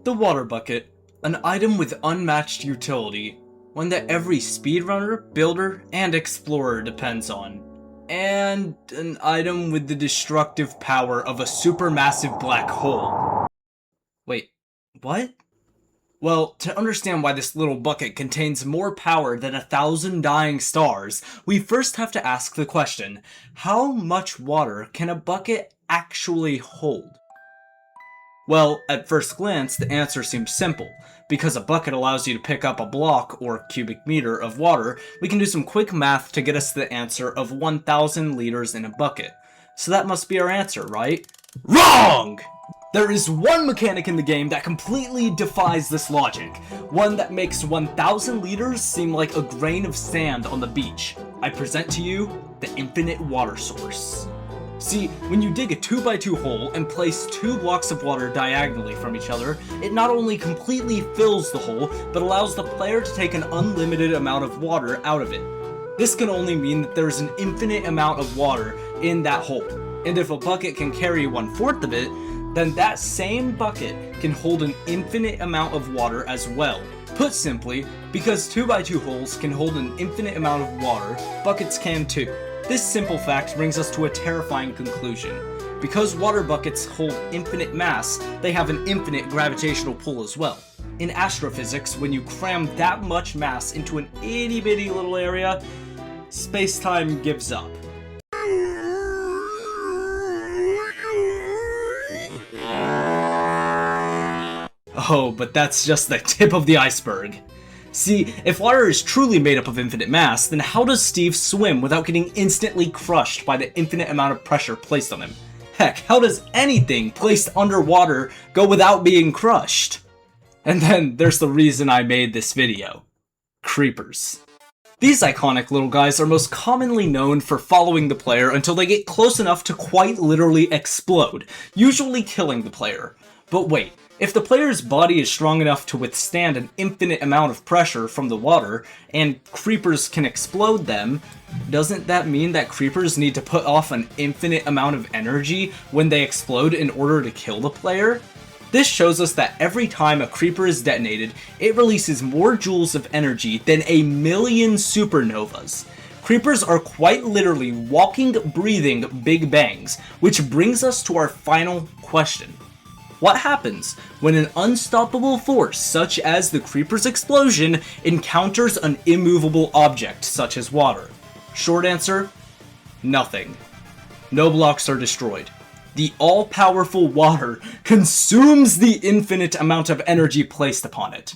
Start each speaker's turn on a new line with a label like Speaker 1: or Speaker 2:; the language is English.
Speaker 1: The water bucket, an item with unmatched utility, one that every speedrunner, builder, and explorer depends on. And an item with the destructive power of a supermassive black hole. Wait, what? Well, to understand why this little bucket contains more power than 1,000 dying stars, we first have to ask the question, how much water can a bucket actually hold? Well, at first glance, the answer seems simple. Because a bucket allows you to pick up a block, or cubic meter, of water, we can do some quick math to get us the answer of 1,000 liters in a bucket. So that must be our answer, right? Wrong! There is one mechanic in the game that completely defies this logic. One that makes 1,000 liters seem like a grain of sand on the beach. I present to you the infinite water source. See, when you dig a 2x2 hole and place 2 blocks of water diagonally from each other, it not only completely fills the hole, but allows the player to take an unlimited amount of water out of it. This can only mean that there is an infinite amount of water in that hole, and if a bucket can carry 1/4 of it, then that same bucket can hold an infinite amount of water as well. Put simply, because 2x2 holes can hold an infinite amount of water, buckets can too. This simple fact brings us to a terrifying conclusion. Because water buckets hold infinite mass, they have an infinite gravitational pull as well. In astrophysics, when you cram that much mass into an itty bitty little area, space-time gives up. Oh, but that's just the tip of the iceberg. See, if water is truly made up of infinite mass, then how does Steve swim without getting instantly crushed by the infinite amount of pressure placed on him? Heck, how does anything placed underwater go without being crushed? And then there's the reason I made this video. Creepers. These iconic little guys are most commonly known for following the player until they get close enough to quite literally explode, usually killing the player. But wait. If the player's body is strong enough to withstand an infinite amount of pressure from the water, and creepers can explode them, doesn't that mean that creepers need to put off an infinite amount of energy when they explode in order to kill the player? This shows us that every time a creeper is detonated, it releases more joules of energy than 1,000,000 supernovas. Creepers are quite literally walking, breathing Big Bangs, which brings us to our final question. What happens when an unstoppable force, such as the creeper's explosion, encounters an immovable object, such as water? Short answer, nothing. No blocks are destroyed. The all-powerful water consumes the infinite amount of energy placed upon it.